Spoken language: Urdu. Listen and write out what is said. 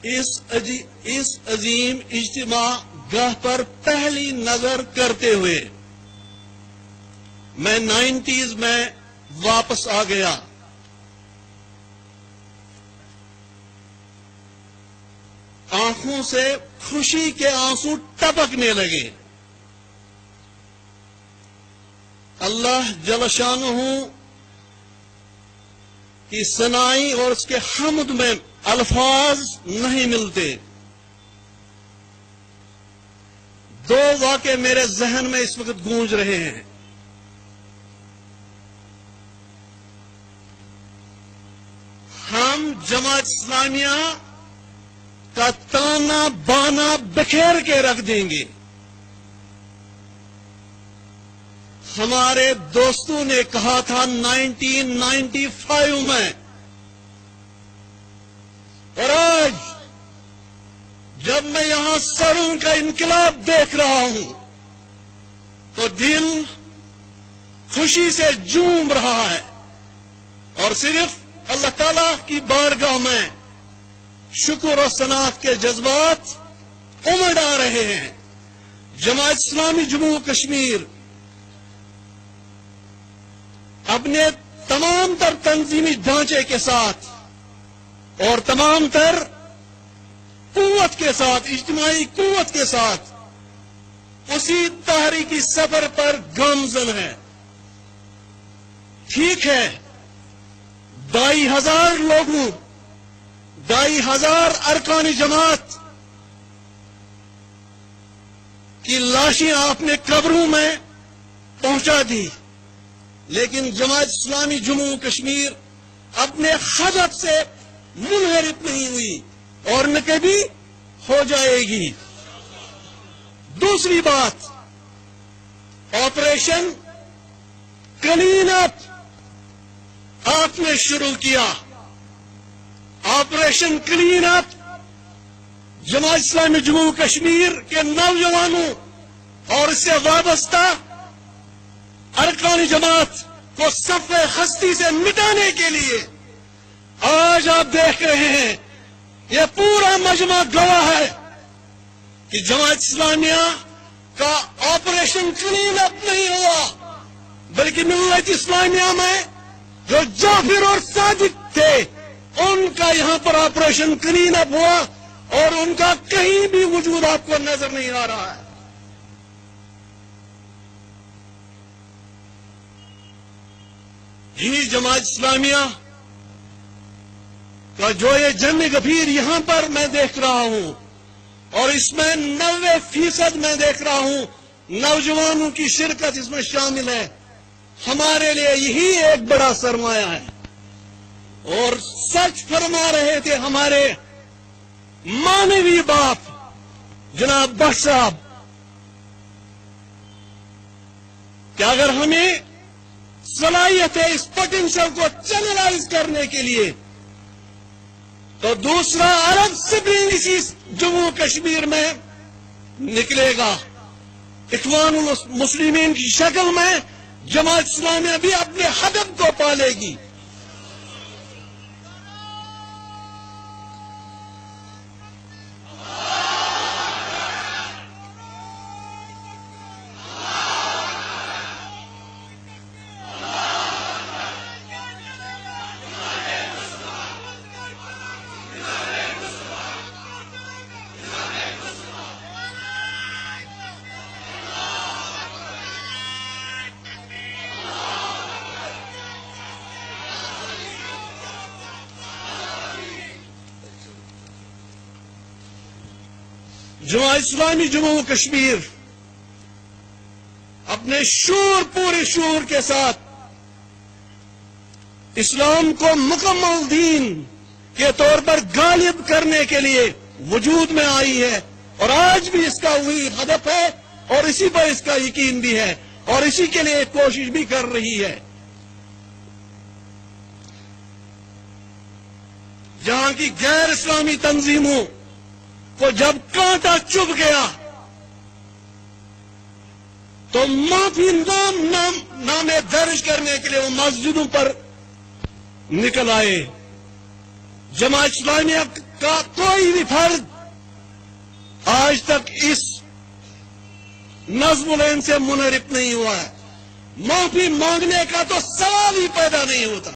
اس عظیم اجتماع گاہ پر پہلی نظر کرتے ہوئے میں 90s میں واپس آ گیا. آنکھوں سے خوشی کے آنسو ٹپکنے لگے. اللہ جل شانہ کی ثنائی اور اس کے حمد میں الفاظ نہیں ملتے. دو واقعے میرے ذہن میں اس وقت گونج رہے ہیں. ہم جماعت اسلامیہ کا تانا بانا بکھیر کے رکھ دیں گے. ہمارے دوستوں نے کہا تھا 1995 میں، اور آج جب میں یہاں سروں کا انقلاب دیکھ رہا ہوں تو دل خوشی سے جھوم رہا ہے، اور صرف اللہ تعالیٰ کی بارگاہ میں شکر و ثناء کے جذبات امڑ آ رہے ہیں. جماعت اسلامی جموں کشمیر اپنے تمام تر تنظیمی ڈھانچے کے ساتھ اور تمام تر قوت کے ساتھ، اجتماعی قوت کے ساتھ اسی تحریکی سفر پر گامزن ہے. ٹھیک ہے، 2,500 لوگوں، 2,500 ارکان جماعت کی لاشیں آپ نے قبروں میں پہنچا دی، لیکن جماعت اسلامی جموں کشمیر اپنے ہدف سے منحرف نہیں ہوئی اور نہ کبھی ہو جائے گی. دوسری بات، آپریشن کلین اپ آپ نے شروع کیا. Operation clean up Jamaat Islami Jammu Kashmir کے نوجوانوں اور اس سے وابستہ ارکان جماعت کو صف ہستی سے مٹانے کے لیے آج آپ دیکھ رہے ہیں یہ پورا مجمع گواہ ہے کہ جماعت اسلامیہ کا آپریشن کلین اپ نہیں ہوا، بلکہ ملت اسلامیہ میں جو جعفر اور صادق تھے ان کا یہاں پر آپریشن کلین اپ ہوا، اور ان کا کہیں بھی وجود آپ کو نظر نہیں آ رہا ہے. یہ جماعت اسلامیہ کا جو یہ جنگ گفیر یہاں پر میں دیکھ رہا ہوں، اور اس میں 90% میں دیکھ رہا ہوں نوجوانوں کی شرکت اس میں شامل ہے، ہمارے لیے یہی ایک بڑا سرمایہ ہے. اور سچ فرما رہے تھے ہمارے مانوی باپ جناب بٹ صاحب کہ اگر ہمیں صلاحیت ہے اس پوٹینشل کو چینلائز کرنے کے لیے تو دوسرا عرب سپرنگ اسی جموں کشمیر میں نکلے گا. اخوان المسلمین کی شکل میں جماعت اسلامیہ بھی اپنے ہدف کو پالے گی. جماعت اسلامی جموں کشمیر اپنے پورے شعور کے ساتھ اسلام کو مکمل دین کے طور پر غالب کرنے کے لیے وجود میں آئی ہے، اور آج بھی اس کا وہی ہدف ہے اور اسی پر اس کا یقین بھی ہے اور اسی کے لیے کوشش بھی کر رہی ہے. جہاں کی غیر اسلامی تنظیموں کو جب کانٹا چبھ گیا تو معافی نامے درج کرنے کے لیے وہ مسجدوں پر نکل آئے. جماعت اسلامیہ کا کوئی بھی فرد آج تک اس نظم العین سے منحرف نہیں ہوا ہے. معافی مانگنے کا تو سوال ہی پیدا نہیں ہوتا.